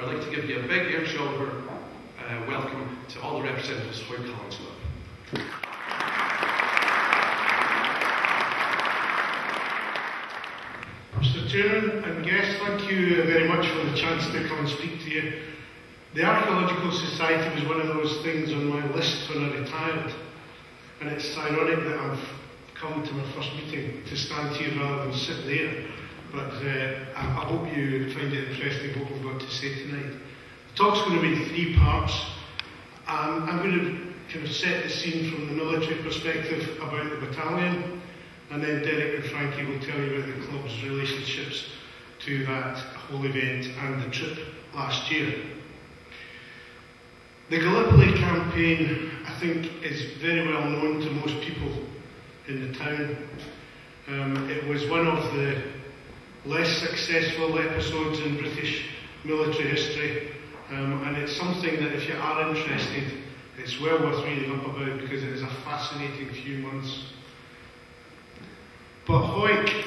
I'd like to give you a big air shoulder welcome to all the representatives of Hoyt College Club. Mr. Chairman and guests, thank you very much for the chance to come and speak to you. The Archaeological Society was one of those things on my list when I retired, and it's ironic that I've come to my first meeting to stand here rather than sit there, but I hope you find it interesting what we've got to say tonight. The talk's going to be in 3 parts. I'm going to kind of set the scene from the military perspective about the battalion, and then Derek and Frankie will tell you about the club's relationships to that whole event and the trip last year. The Gallipoli campaign, I think, is very well known to most people in the town. It was one of the less successful episodes in British military history, and it's something that if you are interested, it's well worth reading up about because it is a fascinating few months. But Hawick,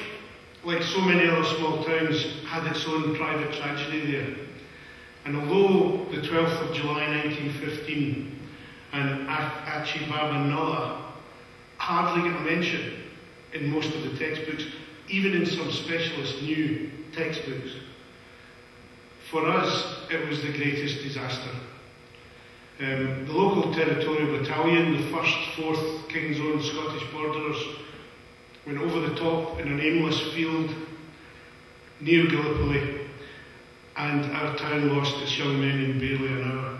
like so many other small towns, had its own private tragedy there. And although the 12th of July 1915 and Achi Baba Nullah hardly get a mention in most of the textbooks, even in some specialist new textbooks, for us it was the greatest disaster. The local territorial battalion, the 1st, 4th King's Own Scottish Borderers, went over the top in an aimless field near Gallipoli, and our town lost its young men in barely an hour.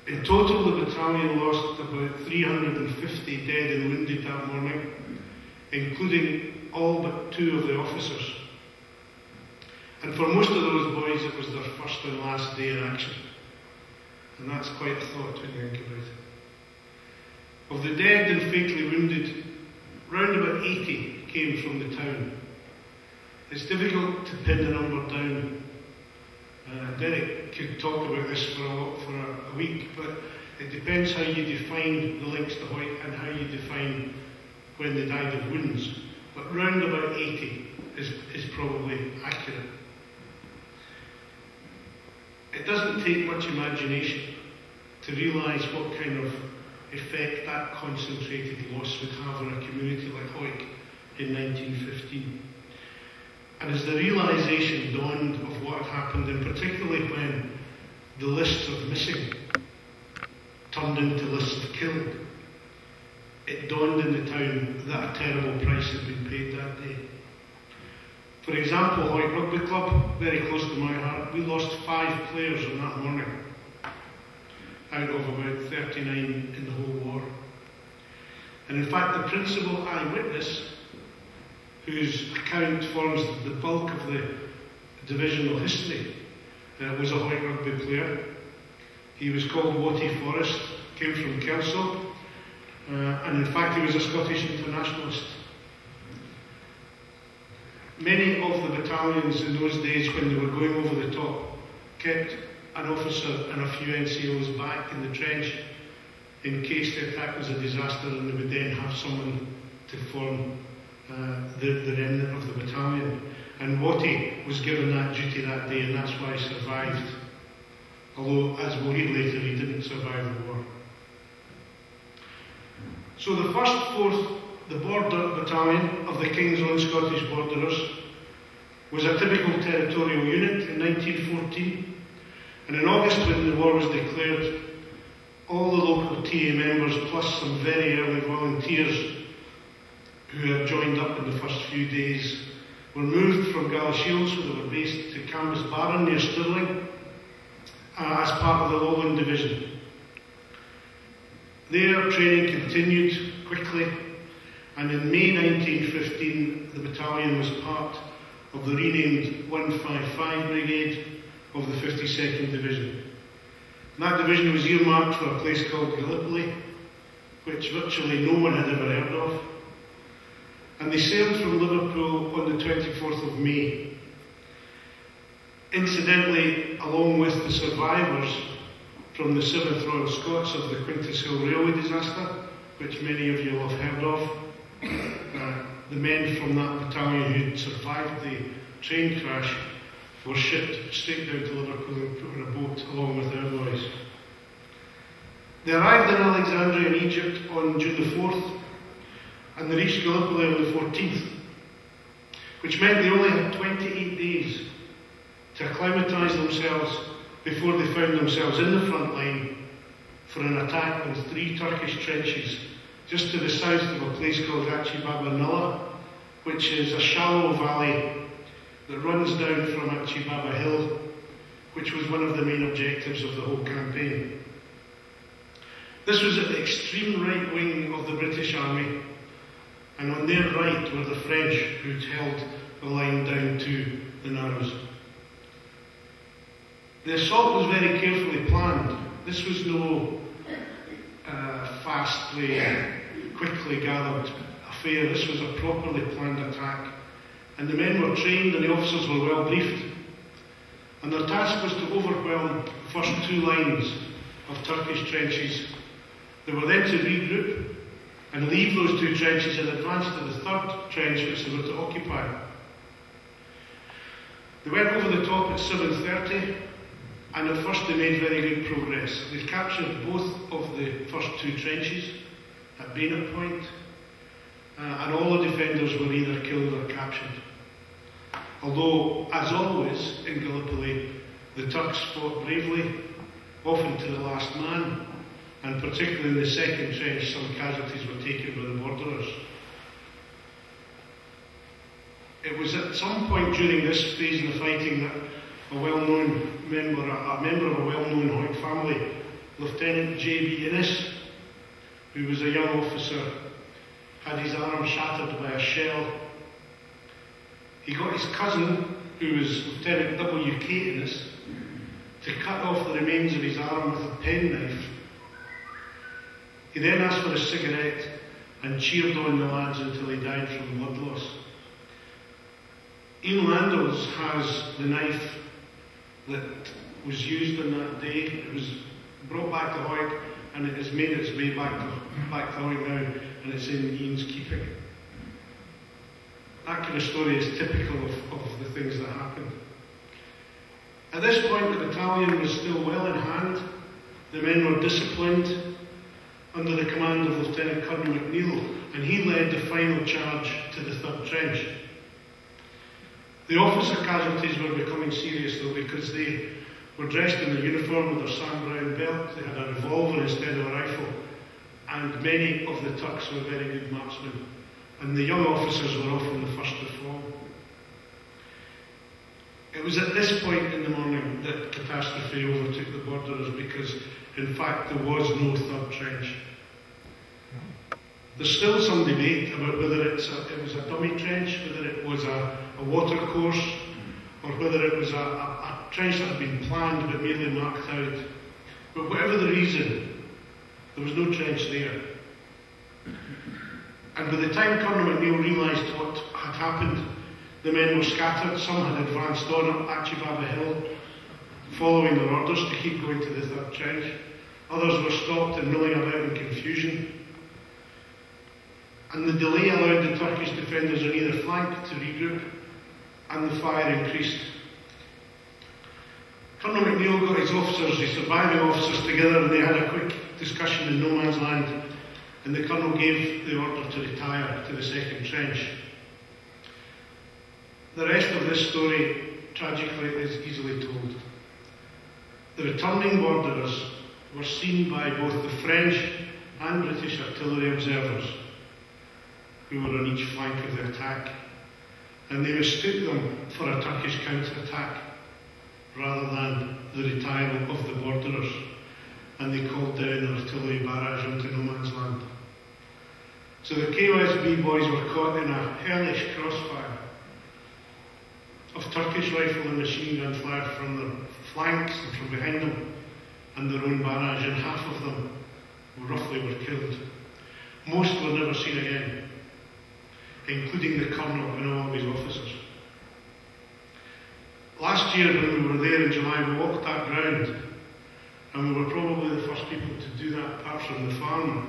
In total, the battalion lost about 350 dead and wounded that morning, including all but 2 of the officers. And for most of those boys, it was their first and last day in action. And that's quite a thought when you think about it. Of the dead and fatally wounded, round about 80 came from the town. It's difficult to pin the number down. Derek could talk about this for a week, but it depends how you define the links to Hawick and how you define when they died of wounds. But round about 80 is probably accurate. It doesn't take much imagination to realise what kind of effect that concentrated loss would have on a community like Hawick in 1915. And as the realisation dawned of what had happened, and particularly when the lists of missing turned into lists of killed, it dawned in the town that a terrible price had been paid that day. For example, Hawick Rugby Club, very close to my heart, we lost 5 players on that morning, out of about 39 in the whole war. And in fact, the principal eyewitness, whose account forms the bulk of the divisional history, was a Hawick Rugby player. He was called Wattie Forrest, came from Kelso, and in fact he was a Scottish internationalist. Many of the battalions in those days, when they were going over the top, kept an officer and a few NCOs back in the trench in case the attack was a disaster, and they would then have someone to form the remnant of the battalion. And Wattie was given that duty that day, and that's why he survived. Although, as we'll read later, he didn't survive the war. So the 1st, 4th, the Border Battalion of the King's Own Scottish Borderers, was a typical territorial unit in 1914. And in August, when the war was declared, all the local TA members, plus some very early volunteers who had joined up in the first few days, were moved from Galashiels, where they were based, to Cambus Barron near Stirling, as part of the Lowland Division. Their training continued quickly, and in May 1915, the battalion was part of the renamed 155 Brigade of the 52nd Division. And that division was earmarked for a place called Gallipoli, which virtually no one had ever heard of. And they sailed from Liverpool on the 24th of May. Incidentally, along with the survivors from the 7th Royal Scots of the Quintus Hill Railway disaster, which many of you will have heard of, the men from that battalion who had survived the train crash were shipped straight down to Liverpool and put on a boat along with our boys. They arrived in Alexandria in Egypt on June the 4th, and they reached Gallipoli on the 14th, which meant they only had 28 days to acclimatise themselves before they found themselves in the front line for an attack on 3 Turkish trenches just to the south of a place called Achi Baba Nulla, which is a shallow valley that runs down from Achi Baba Hill, which was one of the main objectives of the whole campaign. This was at the extreme right wing of the British Army, and on their right were the French, who'd held the line down to the Narrows. The assault was very carefully planned. This was no fastly, quickly gathered affair. This was a properly planned attack. And the men were trained and the officers were well briefed. And their task was to overwhelm the first 2 lines of Turkish trenches. They were then to regroup and leave those 2 trenches and advance to the 3rd trench which they were to occupy. They went over the top at 7:30, and at first they made very good progress. They captured both of the first 2 trenches at Bayonet Point, and all the defenders were either killed or captured. Although, as always in Gallipoli, the Turks fought bravely, often to the last man, and particularly in the 2nd trench some casualties were taken by the borderers. It was at some point during this phase of the fighting that a well-known member of a well-known Hoyt family, Lieutenant J.B. Innes, who was a young officer, had his arm shattered by a shell. He got his cousin, who was Lieutenant W.K. Innes, to cut off the remains of his arm with a penknife. He then asked for a cigarette and cheered on the lads until he died from blood loss. Ian Landels has the knife that was used on that day. It was brought back to Hoyt, and it has made its way back to Hoyt now, and it's in Ian's keeping. That kind of story is typical of the things that happened. At this point, the battalion was still well in hand. The men were disciplined under the command of Lieutenant Colonel McNeill, and he led the final charge to the 3rd trench. The officer casualties were becoming serious though, because they were dressed in a uniform with a Sam Brown belt. They had a revolver instead of a rifle, and many of the Turks were very good marksmen, and the young officers were often the first to fall. It was at this point in the morning that catastrophe overtook the borderers, because in fact there was no 3rd trench. There's still some debate about whether it was a dummy trench, whether it was a water course, or whether it was a trench that had been planned but merely marked out. But whatever the reason, there was no trench there. And by the time Colonel McNeill realised what had happened, the men were scattered. Some had advanced on up Achi Baba Hill, following their orders to keep going to the 3rd trench. Others were stopped and milling about in confusion. And the delay allowed the Turkish defenders on either flank to regroup, and the fire increased. Colonel McNeill got his officers, his surviving officers, together, and they had a quick discussion in no man's land, and the Colonel gave the order to retire to the 2nd trench. The rest of this story, tragically, is easily told. The returning borderers were seen by both the French and British artillery observers, who were on each flank of the attack, and they mistook them for a Turkish counter-attack rather than the retirement of the borderers, and they called down an artillery barrage onto no man's land. So the KOSB boys were caught in a hellish crossfire of Turkish rifle and machine gun fire from the flanks and from behind them, and their own barrage, and half of them roughly were killed. Most were never seen again, including the Colonel and all of his officers. Last year, when we were there in July, we walked that ground, and we were probably the first people to do that, apart from the farmer,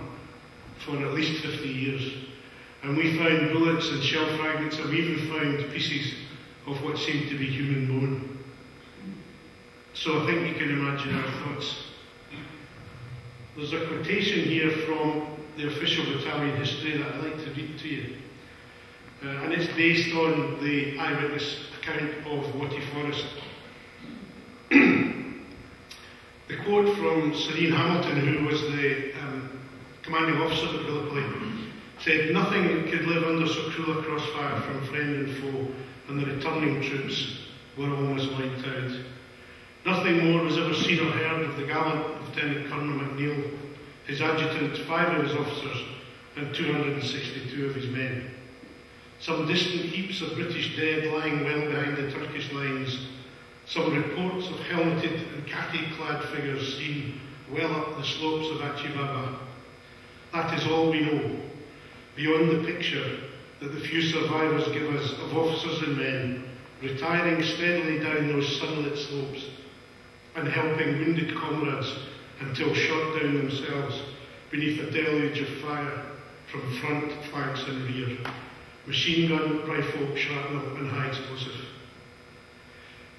for at least 50 years. And we found bullets and shell fragments, and we even found pieces of what seemed to be human bone. So I think you can imagine our thoughts. There's a quotation here from the official battalion history that I'd like to read to you. And it's based on the eyewitness account of Wattie Forrest. The quote from Sir Ian Hamilton, who was the commanding officer at Gallipoli, said, "Nothing could live under so cruel a crossfire from friend and foe, and the returning troops were almost wiped out. Nothing more was ever seen or heard of the gallant Lieutenant Colonel McNeill, his adjutant, 5 of his officers, and 262 of his men. Some distant heaps of British dead lying well behind the Turkish lines. Some reports of helmeted and khaki-clad figures seen well up the slopes of Achi Baba. That is all we know, beyond the picture that the few survivors give us of officers and men retiring steadily down those sunlit slopes and helping wounded comrades until shot down themselves beneath a deluge of fire from front, flanks and rear, machine gun, rifle, shrapnel and high explosive.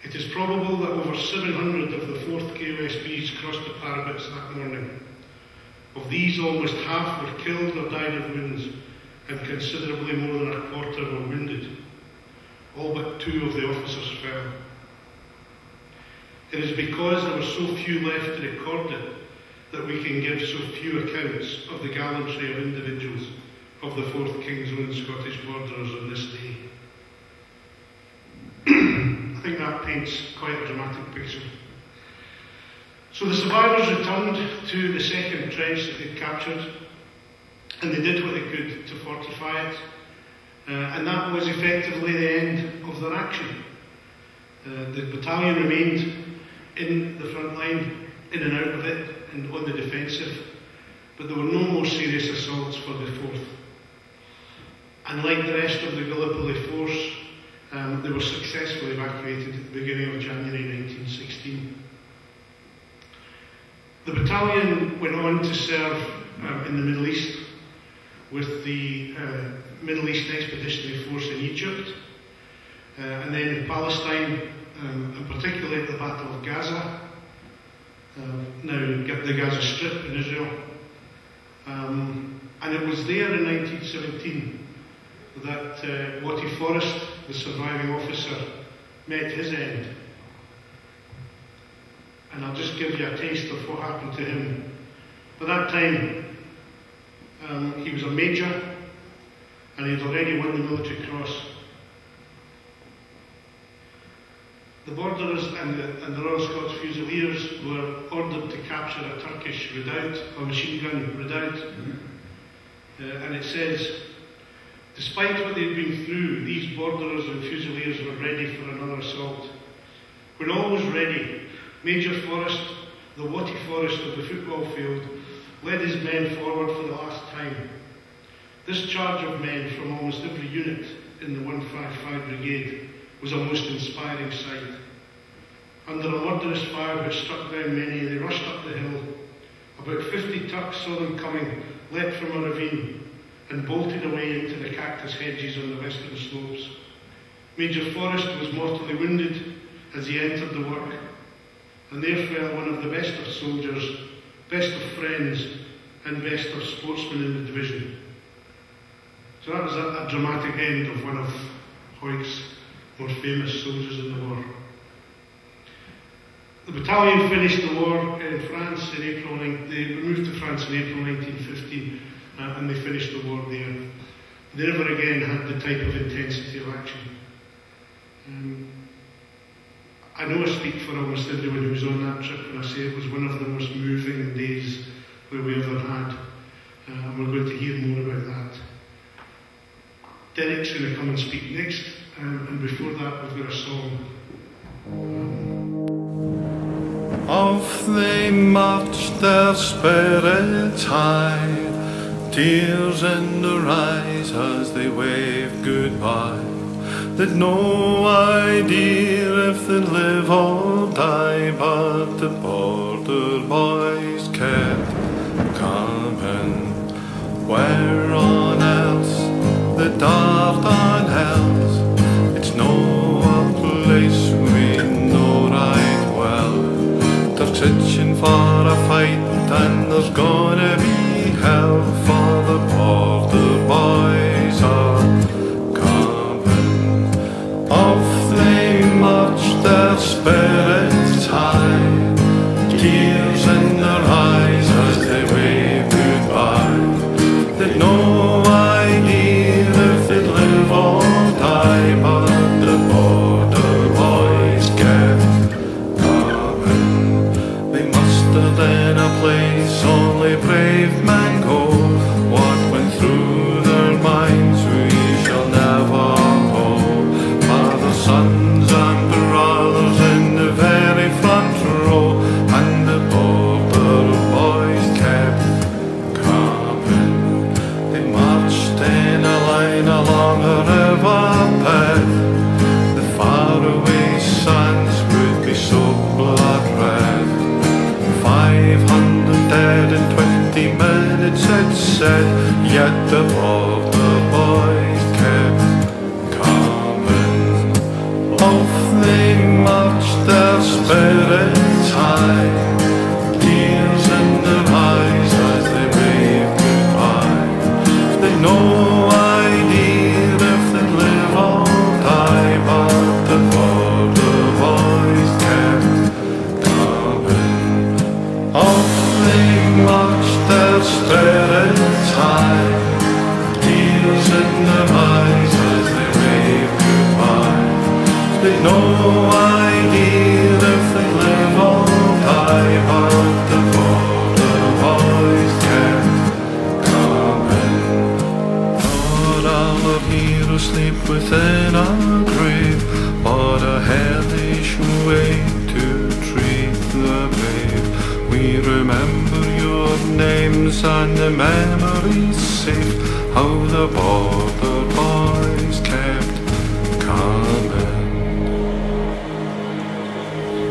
It is probable that over 700 of the 4th KOSBs crossed the parapets that morning. Of these, almost half were killed or died of wounds, and considerably more than a quarter were wounded. All but 2 of the officers fell. It is because there were so few left to record it that we can give so few accounts of the gallantry of individuals of the 4th Kingsland Scottish Borderers on this day. I think that paints quite a dramatic picture. So the survivors returned to the second trench that they'd captured, and they did what they could to fortify it, and that was effectively the end of their action. The battalion remained in the front line, in and out of it, and on the defensive, but there were no more serious assaults for the 4th. And like the rest of the Gallipoli force, they were successfully evacuated at the beginning of January 1916. The battalion went on to serve in the Middle East with the Middle East Expeditionary Force in Egypt, and then in Palestine, and particularly at the Battle of Gaza, now the Gaza Strip in Israel. And it was there in 1917 that Wattie Forrest, the surviving officer, met his end. And I'll just give you a taste of what happened to him. By that time, he was a major, and he had already won the Military Cross. The Borderers and the Royal Scots Fusiliers were ordered to capture a Turkish redoubt, a machine gun redoubt. And it says, despite what they'd been through, these Borderers and Fusiliers were ready for another assault. When all was ready, Major Forrest, the Wattie Forrest of the football field, led his men forward for the last time. This charge of men from almost every unit in the 155 Brigade was a most inspiring sight. Under a murderous fire which struck down many, they rushed up the hill. About 50 Turks saw them coming, leapt from a ravine, and bolted away into the cactus hedges on the western slopes. Major Forrest was mortally wounded as he entered the work, and there fell one of the best of soldiers, best of friends, and best of sportsmen in the division. So that was a dramatic end of one of Hawick's more famous soldiers in the war. The battalion finished the war in France in April. They moved to France in April 1915, and they finished the war there. They never again had the type of intensity of action. I know I speak for almost everyone who was on that trip when I say it was one of the most moving days that we ever had, and we're going to hear more about that. Derek's going to come and speak next, and before that we've got a song. Off they marched, their spirits high, tears in their eyes as they waved goodbye. They'd no idea if they'd live or die, but the border boys kept coming. Where on else the Dardanelles? It's no a place we know right well. they've no idea if they live or die, but the border boys kept coming. For all our heroes sleep within our grave, what a hellish way to treat the brave. We remember your names and the memories safe, how the border boys kept coming.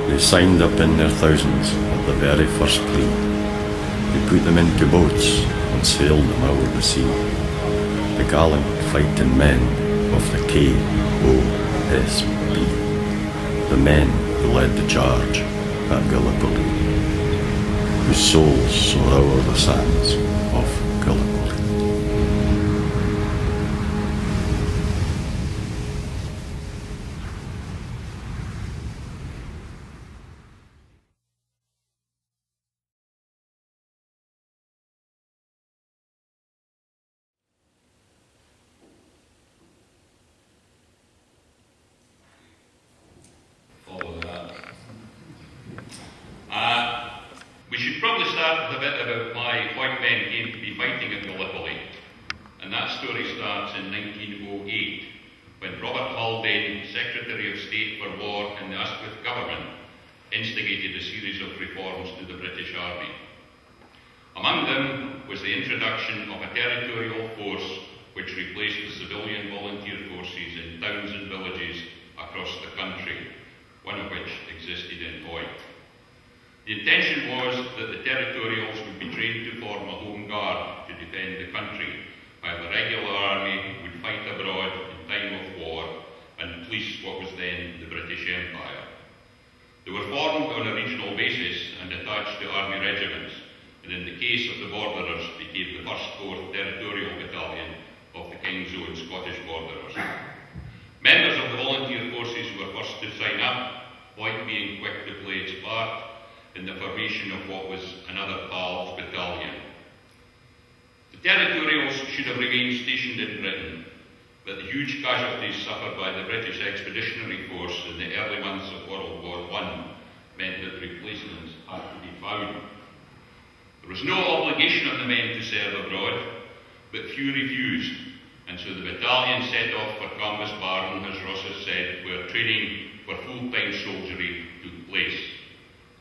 They signed up in their thousands at the very first plea. They put them into boats and sailed them over the sea. The gallant fighting men of the KOSB, the men who led the charge at Gallipoli, whose souls soar over the sands of Gallipoli. We should probably start with a bit about why white men came to be fighting at Gallipoli. And that story starts in 1908, when Robert Haldane, Secretary of State for War in the Asquith government, instigated a series of reforms to the British Army. Among them was the introduction of a territorial force which replaced the civilian volunteer forces in towns and villages across the country, one of which existed in Hawick. The intention was that the territorials would be trained to form a home guard to defend the country, while the regular army would fight abroad in time of war and police what was then the British Empire. They were formed on a regional basis and attached to army regiments, and in the case of the Borderers became the 1st 4th Territorial Battalion of the King's Own Scottish Borderers. Members of the volunteer forces were first to sign up, White being quick to play its part in the formation of what was another PALS battalion. The territorials should have remained stationed in Britain, but the huge casualties suffered by the British Expeditionary Force in the early months of World War I meant that replacements had to be found. There was no obligation on the men to serve abroad, but few refused, and so the battalion set off for Cambusbarron, as Ross has said, where training for full-time soldiery took place.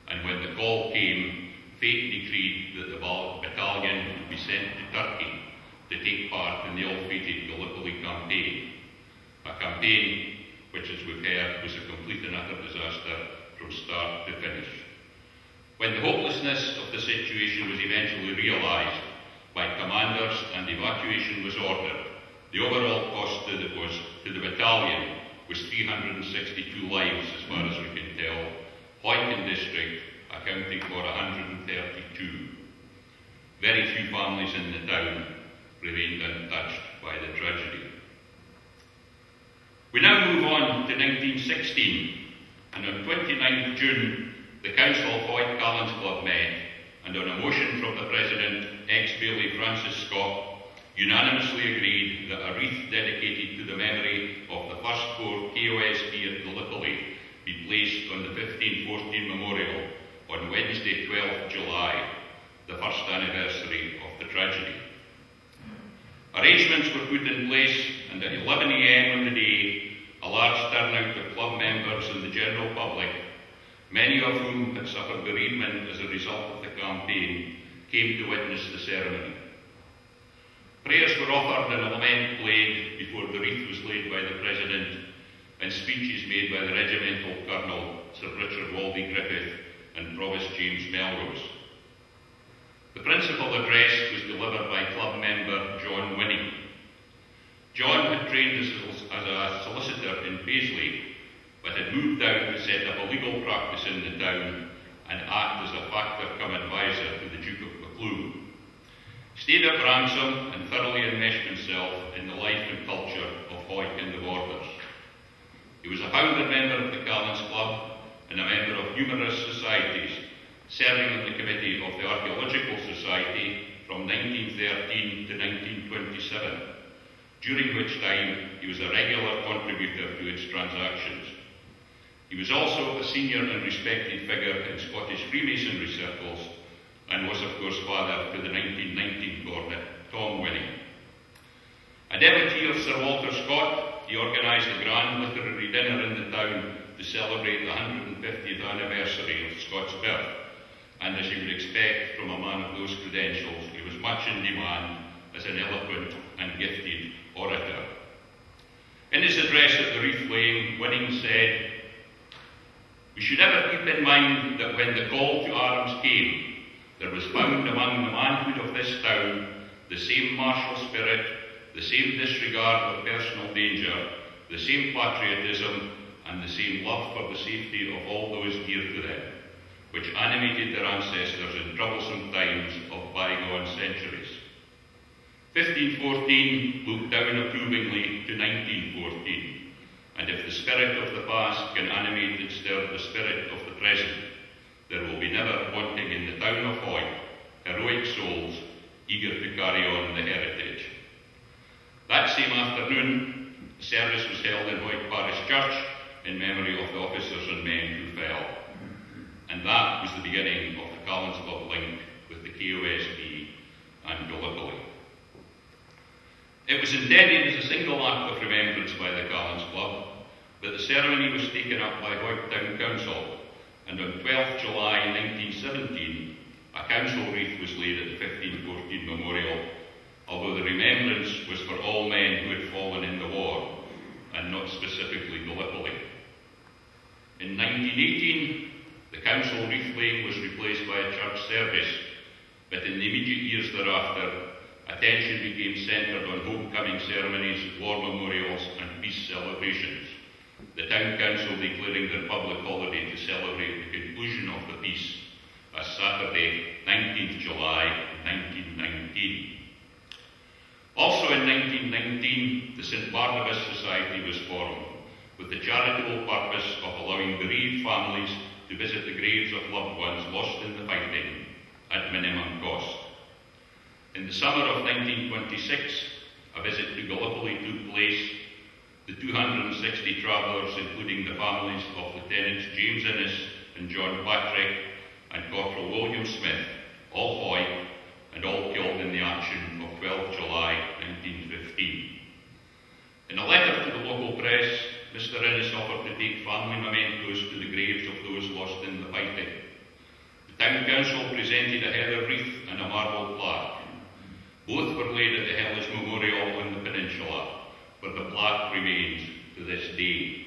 And when the call came, fate decreed that the battalion would be sent to Turkey to take part in the ill-fated Gallipoli campaign, a campaign which, as we've heard, was a complete and utter disaster from start to finish. When the hopelessness of the situation was eventually realised by commanders and evacuation was ordered, the overall cost to the battalion was 362 lives, as far as we can tell, Hoyton district accounting for 132. Very few families in the town remained untouched by the tragedy. We now move on to 1916, and on 29th June, the Council of Hoyt Callans Club met, and on a motion from the President, ex-Baillie Francis Scott, unanimously agreed that a wreath dedicated to the memory of the 1st Corps KOSB at Gallipoli be placed on the 1514 memorial on Wednesday, 12th July, the 1st anniversary of the tragedy. Arrangements were put in place, and at 11 AM on the day, a large turnout of club members and the general public, many of whom had suffered bereavement as a result of the campaign, came to witness the ceremony. Prayers were offered and a lament played before the wreath was laid by the President, and speeches made by the Regimental Colonel Sir Richard Waldy Griffith and Provost James Melrose. The principal address was delivered by club member John Winnie. John had trained as a solicitor in Paisley, but had moved out to set up a legal practice in the town and act as a factor-cum-advisor to the Duke of Buccleuch. Stayed at Branksome and thoroughly enmeshed himself in the life and culture of Hoyt and the Borders. He was a founder member of the Callans Club and a member of numerous societies, serving on the committee of the Archaeological Society from 1913 to 1927, during which time he was a regular contributor to its transactions. He was also a senior and respected figure in Scottish Freemasonry circles, and was of course father to the 1919 cornet, Tom Winning. A devotee of Sir Walter Scott, he organised a grand literary dinner in the town to celebrate the 150th anniversary of Scott's birth, and as you would expect from a man of those credentials, he was much in demand as an eloquent and gifted orator. In his address at the wreath laying, Winning said, "We should ever keep in mind that when the call to arms came, there was found among the manhood of this town the same martial spirit, the same disregard of personal danger, the same patriotism, and the same love for the safety of all those dear to them, which animated their ancestors in troublesome times of bygone centuries." 1514 looked down approvingly to 1914, and if the spirit of the past can animate and stir the spirit of the present, there will be never wanting in the town of Hawick heroic souls eager to carry on the heritage. That same afternoon, a service was held in Hawick Parish Church in memory of the officers and men who fell. And that was the beginning of the Callans Club link with the KOSB and Gallipoli. It was intended as a single act of remembrance by the Callans Club, but the ceremony was taken up by Hawick Town Council, and on 12th July 1917, a council wreath was laid at the 1514 memorial, although the remembrance was for all men who had fallen in the war, and not specifically Gallipoli. In 1918, the council wreath laying was replaced by a church service, but in the immediate years thereafter, attention became centred on homecoming ceremonies, war memorials and peace celebrations, the town council declaring their public holiday to celebrate the conclusion of the peace as Saturday, 19th July 1919. Also in 1919, the St Barnabas Society was formed, with the charitable purpose of allowing bereaved families to visit the graves of loved ones lost in the fighting at minimum cost. In the summer of 1926, a visit to Gallipoli took place. The 260 travellers, including the families of Lieutenants James Innes and John Patrick and Corporal William Smith, all Hawick, and all killed in the action of 12 July 1915. In a letter to the local press, Mr Innes offered to take family mementos to the graves of those lost in the fighting. The town council presented a heather wreath and a marble plaque. Both were laid at the Hellas Memorial on the peninsula, where the plaque remains to this day.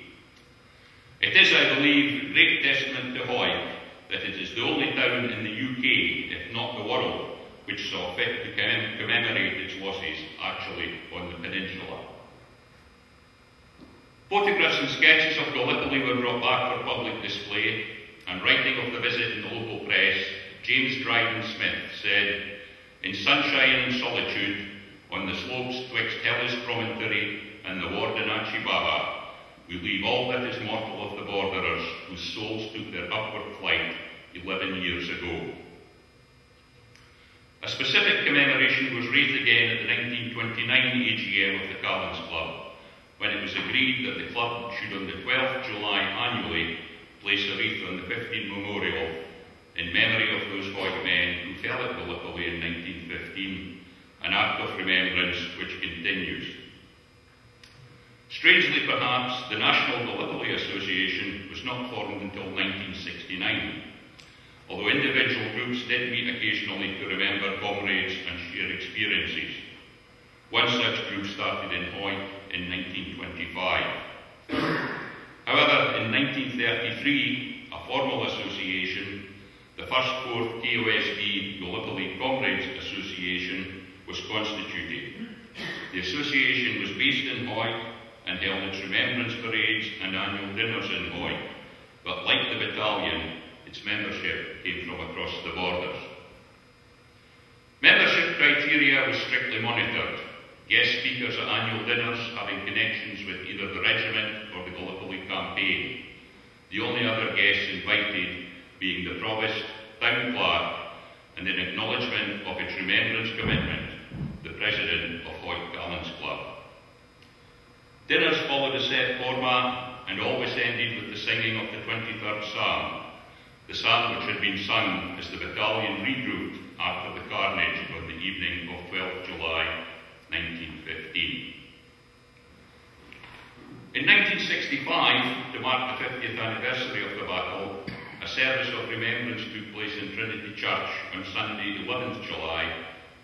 It is, I believe, a great testament to Hawick that it is the only town in the UK, if not the world, which saw fit to commemorate its losses actually on the peninsula. Photographs and sketches of Gallipoli were brought back for public display, and writing of the visit in the local press, James Dryden Smith said, "In sunshine and solitude, on the slopes twixt Hellas Promontory and the Wardenacci Baja, we leave all that is mortal of the borderers whose souls took their upward flight 11 years ago." A specific commemoration was raised again at the 1929 AGM of the Callans Club, when it was agreed that the club should on the 12th July annually place a wreath on the 15 Memorial in memory of those Hawick men who fell at Gallipoli in 1915, an act of remembrance which continues. Strangely perhaps, the National Gallipoli Association was not formed until 1969, although individual groups did meet occasionally to remember comrades and share experiences. One such group started in Hawick in 1925. However, in 1933, a formal association, the first 4th KOSB Gallipoli Comrades Association, was constituted. The association was based in Hawick and held its remembrance parades and annual dinners in Hawick, but like the battalion, its membership came from across the borders. Membership criteria was strictly monitored, guest speakers at annual dinners having connections with either the regiment or the Gallipoli campaign, the only other guests invited being the Provost, Town Clerk, and in acknowledgement of its remembrance commitment, the President of Hawick Callans Club. Dinners followed a set format, and always ended with the singing of the 23rd Psalm, the psalm which had been sung as the battalion regrouped after the carnage on the evening of 12th July 1915. In 1965, to mark the 50th anniversary of the battle, a service of remembrance took place in Trinity Church on Sunday, 11th July,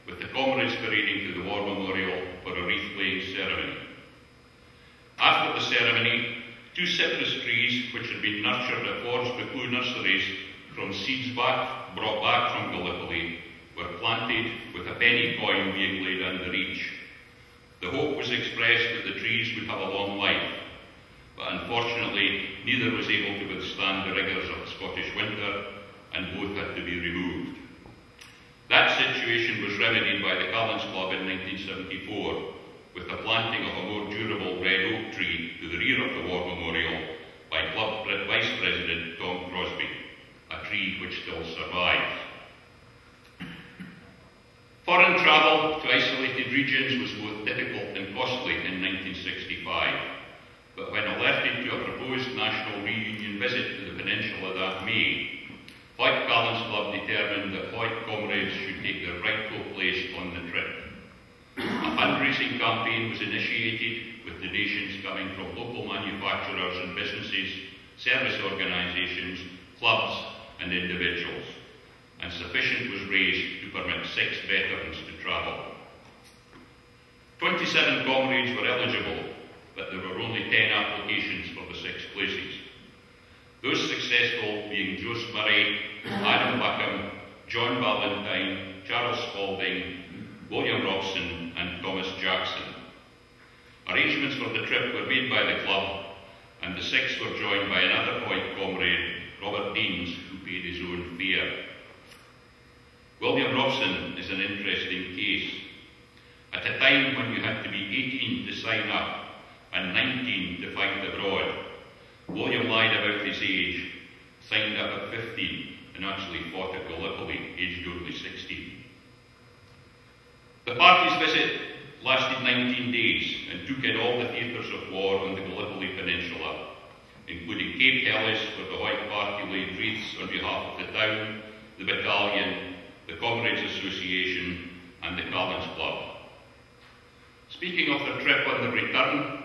with the comrades parading to the War Memorial for a wreath-laying ceremony. After the ceremony, 2 cypress trees, which had been nurtured at Forge Buccleuch nurseries from seeds brought back from Gallipoli, were planted with a penny coin being laid under each. The hope was expressed that the trees would have a long life, but unfortunately neither was able to withstand the rigours of the Scottish winter, and both had to be removed. That situation was remedied by the Callans Club in 1974, with the planting of a more durable red oak tree to the rear of the War Memorial by Club Vice President Tom Crosby, a tree which still survives. Foreign travel to isolated regions was both difficult and costly in 1965, but when alerted to a proposed national reunion visit to the peninsula that May, Hoyt Callans Club determined that Hoyt comrades should take their rightful place on the trip. A fundraising campaign was initiated with donations coming from local manufacturers and businesses, service organisations, clubs and individuals, and sufficient was raised to permit 6 veterans to travel. 27 comrades were eligible, but there were only 10 applications for the 6 places. Those successful being Jos Murray, Adam Buckham, John Ballantyne, Charles Spalding, William Robson and Thomas Jackson. Arrangements for the trip were made by the club, and the 6 were joined by another Hoyt comrade, Robert Deans, who paid his own fare. William Robson is an interesting case. At a time when you had to be 18 to sign up and 19 to fight abroad, William lied about his age, signed up at 15 and actually fought at Gallipoli, aged only 16. The party's visit lasted 19 days and took in all the theatres of war on the Gallipoli Peninsula, including Cape Helles, where the Hoyt Party laid wreaths on behalf of the town, the battalion, the Comrades Association and the Callans Club. Speaking of the trip on the return,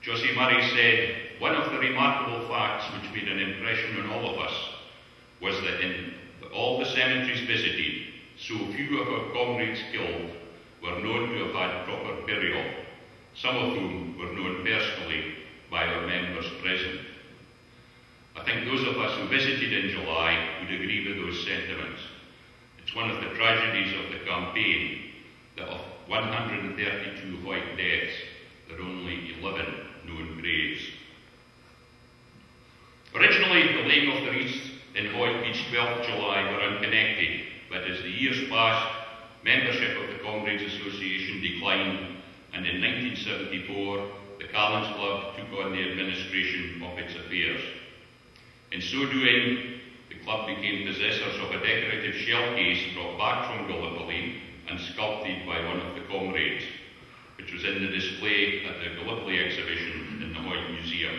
Josie Murray said, "One of the remarkable facts which made an impression on all of us was that in all the cemeteries visited, so few of our comrades killed were known to have had proper burial, some of whom were known personally by our members present." I think those of us who visited in July would agree with those sentiments. It's one of the tragedies of the campaign that of 132 Hoyt deaths, there are only 11 known graves. Originally, the laying of the wreaths in Hoyt Beach 12th July were unconnected, but as the years passed, membership of the Comrades Association declined, and in 1974, the Callans Club took on the administration of its affairs. In so doing, the club became possessors of a decorative shell case brought back from Gallipoli and sculpted by one of the comrades, which was in the display at the Gallipoli exhibition in the Hoyt Museum.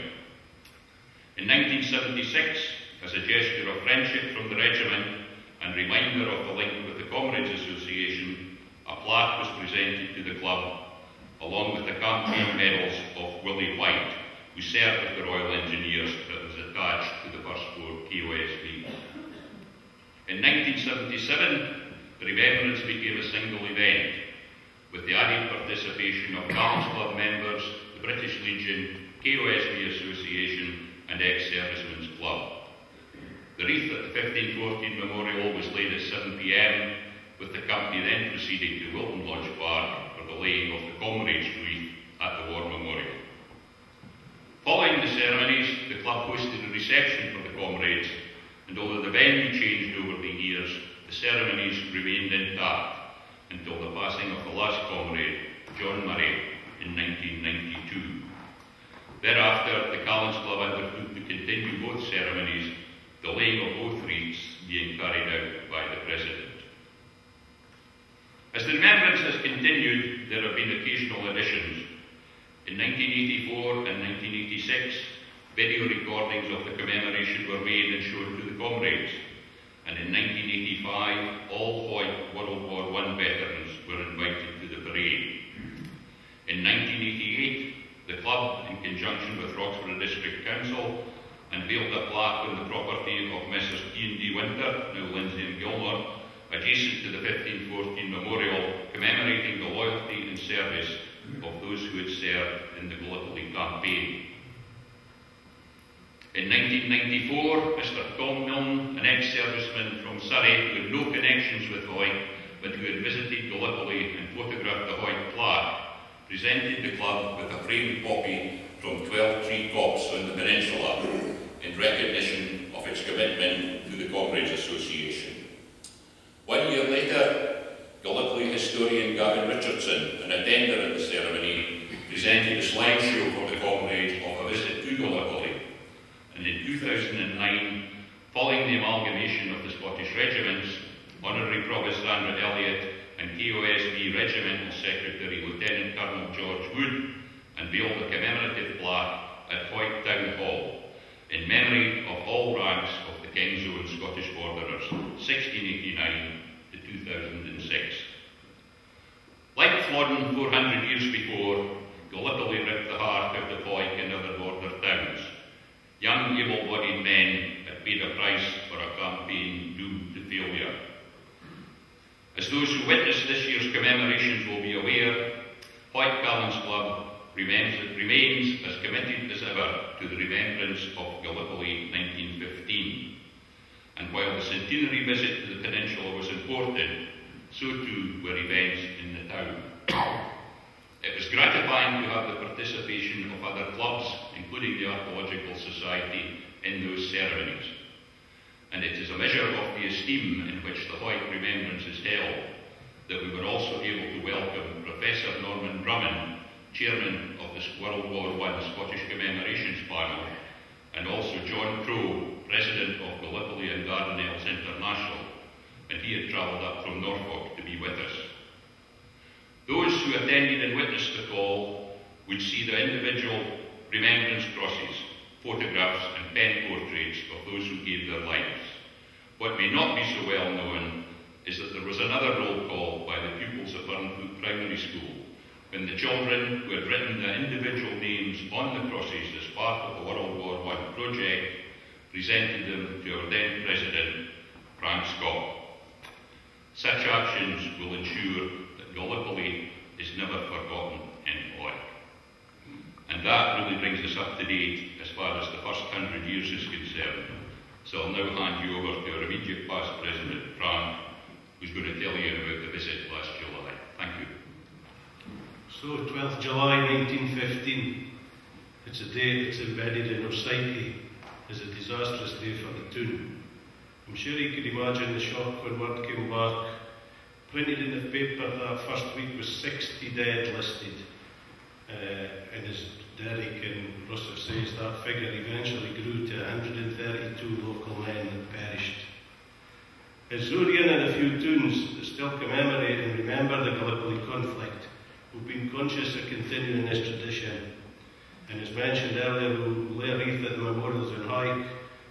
In 1976, as a gesture of friendship from the regiment and reminder of the link with the Comrades Association, a plaque was presented to the club, along with the campaign medals of Willie White, who served with the Royal Engineers that was attached to the first floor KOSB. In 1977, the remembrance became a single event, with the added participation of Callans Club members, the British Legion, KOSB Association and Ex-Servicemen's Club. The wreath at the 1514 Memorial was laid at 7 p.m, with the company then proceeding to Wilton Lodge Park for the laying of the Comrades wreath at the War Memorial. Following the ceremonies, the club hosted a reception for the comrades, and although the venue changed over the years, the ceremonies remained intact until the passing of the last comrade, John Murray, in 1992. Thereafter, the Callans Club undertook to continue both ceremonies, the laying of both wreaths being carried out by the President. As the remembrance has continued, there have been occasional additions. In 1984 and 1986, video recordings of the commemoration were made and shown to the comrades. And in 1985, all Hoyt World War I veterans were invited to the parade. In 1988, the club, in conjunction with Roxburgh District Council, unveiled a plaque on the property of Messrs. T&D Winter, now Lindsay and Gilmore, adjacent to the 1514 memorial, commemorating the loyalty and service of those who had served in the Gallipoli campaign. In 1994, Mr. Tom Milne, an ex-serviceman from Surrey who had no connections with Hoyt, but who had visited Gallipoli and photographed the Hoyt plaque, presented the club with a framed copy from 12 tree tops on the peninsula in recognition of its commitment to the Comrades Association. 1 year later, Gallipoli historian Gavin Richardson, an attender at the ceremony, presented a slideshow for the comrades of a visit to Gallipoli. And in 2009, following the amalgamation of the Scottish regiments, Honorary Provost Sandra Elliott and KOSB Regimental Secretary Lieutenant Colonel George Wood unveiled a commemorative plaque at Hoyt Town Hall in memory of all ranks of the King's Own Scottish Borderers, 1689 to 2006. Like Flodden 400 years before, Gallipoli ripped the heart out of Hoyt and other border towns. Young, able-bodied men had paid a price for a campaign doomed to failure. As those who witnessed this year's commemorations will be aware, Hoyt Gallants Club remains as committed as ever to the remembrance of Gallipoli 1915. And while the centenary visit to the peninsula was important, so too were events in the town. It was gratifying to have the participation of other clubs, including the Archaeological Society, in those ceremonies. And it is a measure of the esteem in which the Hoyt remembrance is held that we were also able to welcome Professor Norman Drummond, Chairman of the World War I Scottish Commemorations Panel, and also John Crowe, President of Gallipoli and Dardanelles International, and he had travelled up from Norfolk to be with us. Those who attended and witnessed the call would see the individual remembrance crosses, photographs and pen portraits of those who gave their lives. What may not be so well known is that there was another roll call by the pupils of Burnfoot Primary School when the children who had written their individual names on the crosses as part of the World War I project presented them to our then President, Frank Scott. Such actions will ensure that Gallipoli is never forgotten in Hoyt. And that really brings us up to date as far as the first 100 years is concerned. So I'll now hand you over to our immediate past President, Frank, who's going to tell you about the visit last July. Thank you. So, 12th July 1915, it's a day that's embedded in our psyche as a disastrous day for the town. I'm sure you could imagine the shock when word came back. Printed in the paper that first week was 60 dead listed. And as Derek and Russell says, that figure eventually grew to 132 local men that perished. As Zurian and a few tunes that still commemorate and remember the Gallipoli conflict, we've been conscious of continuing this tradition. And as mentioned earlier, we'll lay a wreath at the memorials in Hawick.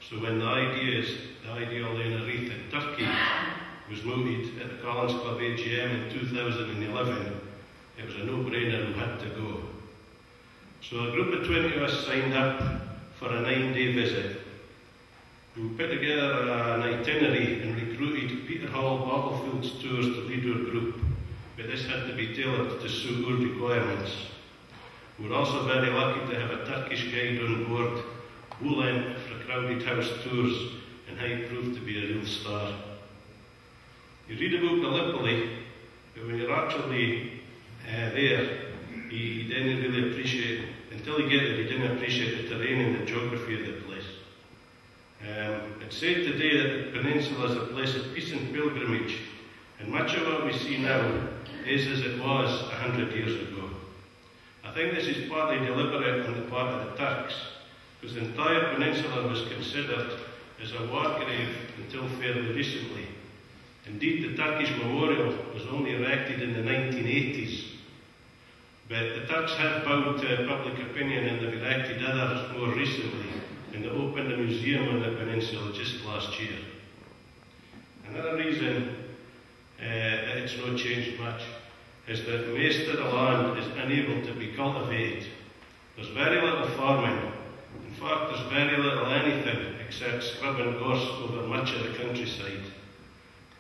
So when the idea of laying a wreath in Turkey was mooted at the Gallants Club AGM in 2011, it was a no-brainer who had to go. So a group of 20 of us signed up for a 9-day visit. We put together an itinerary and recruited Peter Hall Battlefields Tours to lead our group, but this had to be tailored to suit our requirements. We were also very lucky to have a Turkish guide on board, Bülent, for Crowded House Tours, and he proved to be a real star. You read about Gallipoli, but when you're actually there, you didn't really appreciate, until you get there, you didn't appreciate the terrain and the geography of the place. It's said today that the peninsula is a place of peace and pilgrimage, and much of what we see now is as it was 100 years ago. I think this is partly deliberate on the part of the Turks, because the entire peninsula was considered as a war grave until fairly recently. Indeed, the Turkish memorial was only erected in the 1980s. But the Turks have bowed to public opinion and they've erected others more recently, and they opened a museum on the peninsula just last year. Another reason that it's not changed much is that most of the land is unable to be cultivated. There's very little farming. In fact, there's very little anything except scrub and gorse over much of the countryside.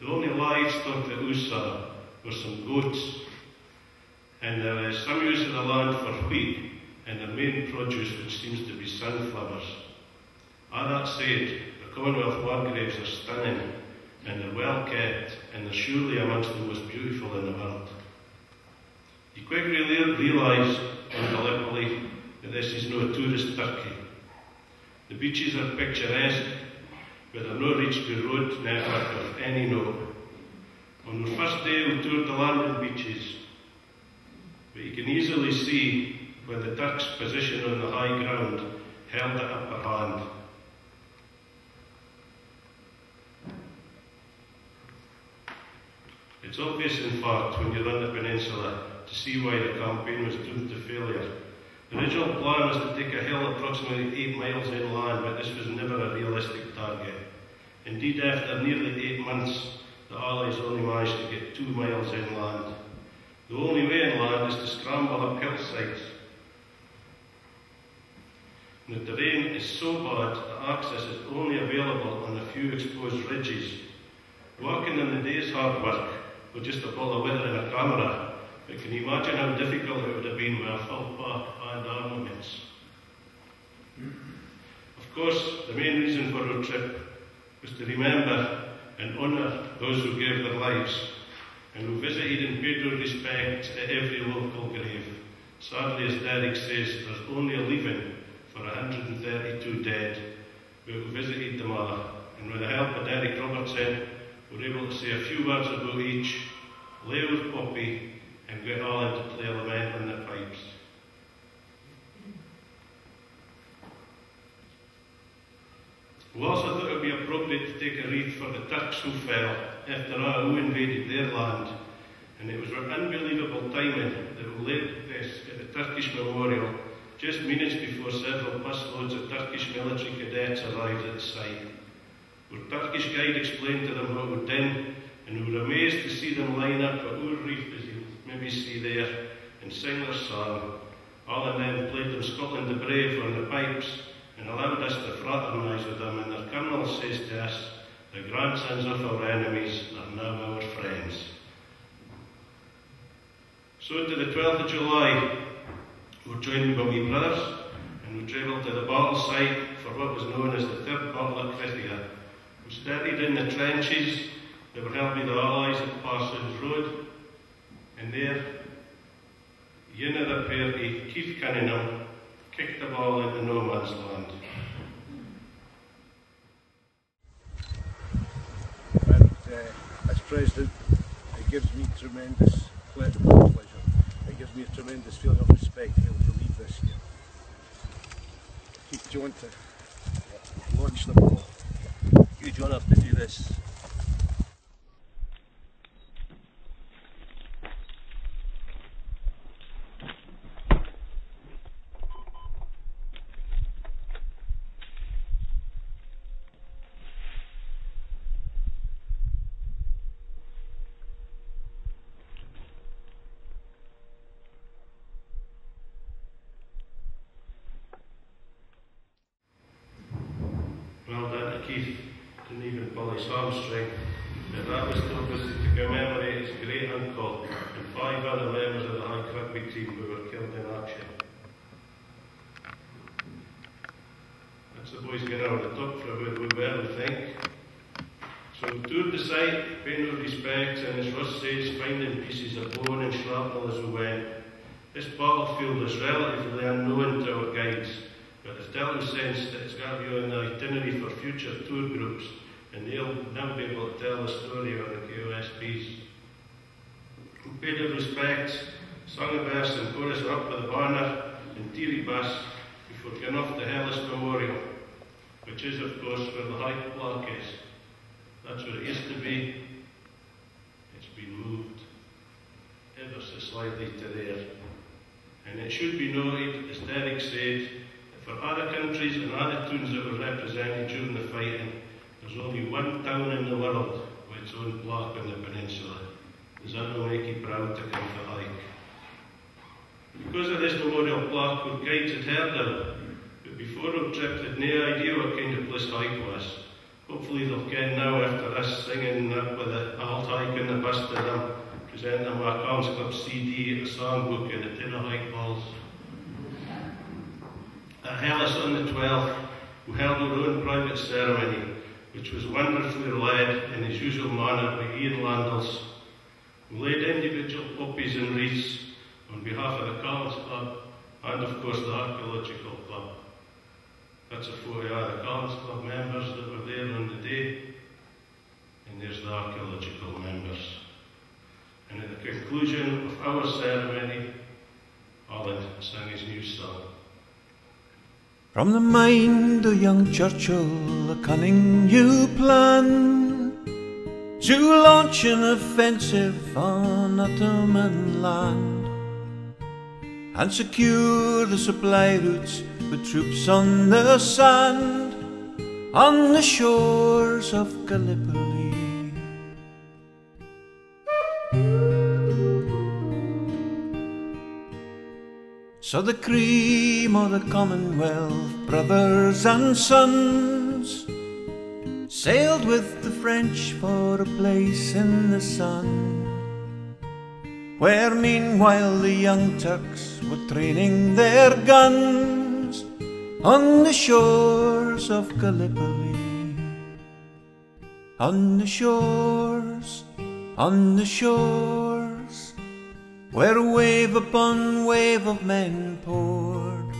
The only livestock that we saw were some goats, and there is some use of the land for wheat and the main produce, which seems to be sunflowers. All that said, the Commonwealth war graves are stunning, and they're well kept, and they're surely amongst the most beautiful in the world. You quickly realise in Gallipoli that this is no tourist Turkey. The beaches are picturesque, but they're no reached the road network of any note. On the first day we toured the London beaches, but you can easily see when the Turks' position on the high ground held the upper hand. It's obvious, in fact, when you're on the peninsula, to see why the campaign was doomed to failure. The original plan was to take a hill approximately 8 miles inland, but this was never a realistic target. Indeed, after nearly 8 months, the Allies only managed to get 2 miles inland. The only way inland is to scramble up hillsides. And the terrain is so bad that access is only available on a few exposed ridges. Walking in the day's hard work with just a bottle of water and a camera, but can you imagine how difficult it would have been with a full pack and armaments? Of course, the main reason for our trip was to remember and honour those who gave their lives and who visited and paid their respect at every local grave. Sadly, as Derek says, there's only a leaving for 132 dead, but we visited them all, and with the help of Derek Robertson, we were able to say a few words about each, lay with Poppy, and get Alan to play a lament on the pipes. We also thought it would be appropriate to take a wreath for the Turks who fell, after all, who invaded their land, and it was with unbelievable timing that we laid this at the Turkish Memorial just minutes before several busloads of Turkish military cadets arrived at the site. Our Turkish guide explained to them what we'd done, and we were amazed to see them line up at our wreath, as you'll maybe see there, and sing their song. Alan then played them Scotland the Brave on the pipes, and allowed us to fraternise with them, and their colonel says to us, the grandsons of our enemies are now our friends. So to the 12th of July, we were joined by my brothers, and we travelled to the battle site for what was known as the Third Battle of Krithia. We started in the trenches that were held by the Allies at Parsons Road, and there, one of the party, Keith Cunningham, kicked the ball into no man's land. And as President, it gives me tremendous pleasure. It gives me a tremendous feeling of respect to be able to lead this here. Keith, do you want to launch the ball? Huge honour to do this. Well done to Keith, didn't even pull his hamstring, but that was still busy to commemorate his great uncle and 5 other members of the High Rugby team who were killed in action. That's the boys getting over the top for where we were, I think. So we toured the site, paying our respects, and as Russ says, finding pieces of bone and shrapnel as we went. This battlefield is relatively unknown to our guides, but there's definitely sense that it's got to be on the itinerary for future tour groups, and they'll now be able to tell the story on the KOSPs. We paid our respects, sung a verse and chorus up with the banner and teary bus before going off to Hellas Memorial, which is of course where the high plaque is. That's where it used to be. It's been moved ever so slightly to there. it should be noted, as Derek said, that for other countries and other towns that were represented during the fighting, there's only one town in the world with its own plaque on the peninsula. Does that not make you proud to come to hike? Because of this memorial plaque, our guides had heard of, but before our trip had no idea what kind of place hike was. Hopefully they'll ken now after us singing up with the alt hike on the bus to them, present them our Collins Club CD, a songbook and a tin of hike balls. At Hellas on the 12th, we held our own private ceremony, which was wonderfully led in his usual manner by Ian Landels. We laid individual poppies and wreaths on behalf of the Collins Club and of course the Archaeological Club. That's a photo of the Collins Club members that were there on the day, and there's the archaeological members. And at the conclusion of our ceremony, Alan sang his new song. From the mind of young Churchill, a cunning new plan to launch an offensive on Ottoman land and secure the supply routes with troops on the sand on the shores of Gallipoli. So the cream of the Commonwealth, brothers and sons, sailed with the French for a place in the sun, where meanwhile the young Turks were training their guns on the shores of Gallipoli. On the shores, on the shores, where wave upon wave of men poured,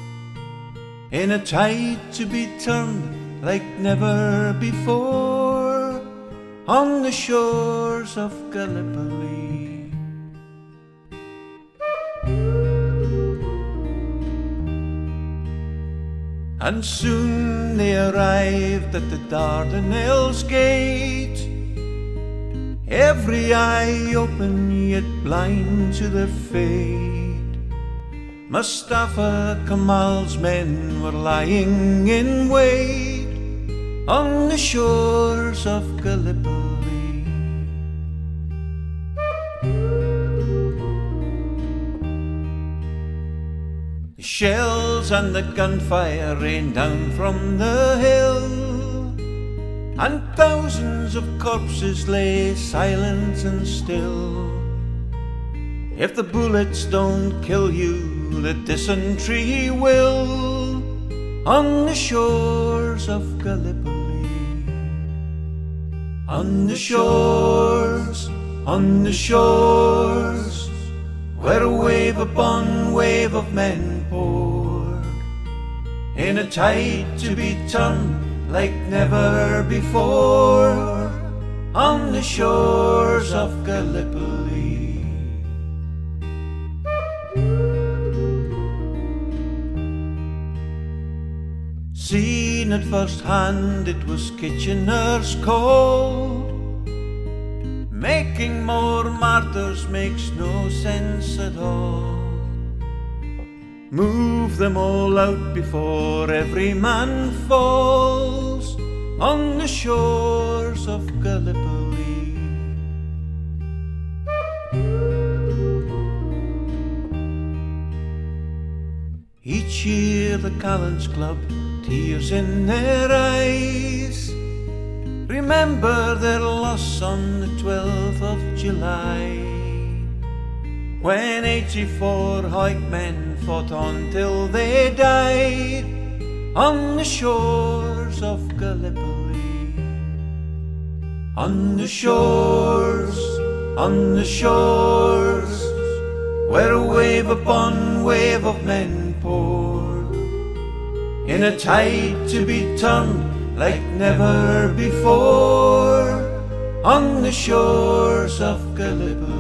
in a tide to be turned like never before, on the shores of Gallipoli. And soon they arrived at the Dardanelles gate, every eye open yet blind to their fate. Mustafa Kemal's men were lying in wait on the shores of Gallipoli. The shells and the gunfire rained down from the hill, and thousands of corpses lay silent and still. If the bullets don't kill you, the dysentery will, on the shores of Gallipoli. On the shores, on the shores, where wave upon wave of men poured, in a tide to be turned like never before, on the shores of Gallipoli. Seen at first hand, it was Kitchener's call. Making more martyrs makes no sense at all. Move them all out before every man falls on the shores of Gallipoli. Each year the Collins Club, tears in their eyes, remember their loss on the 12th of July, when 84 Haik men fought on till they died on the shores of Gallipoli. On the shores, on the shores, where wave upon wave of men poured, in a tide to be turned like never before, on the shores of Gallipoli.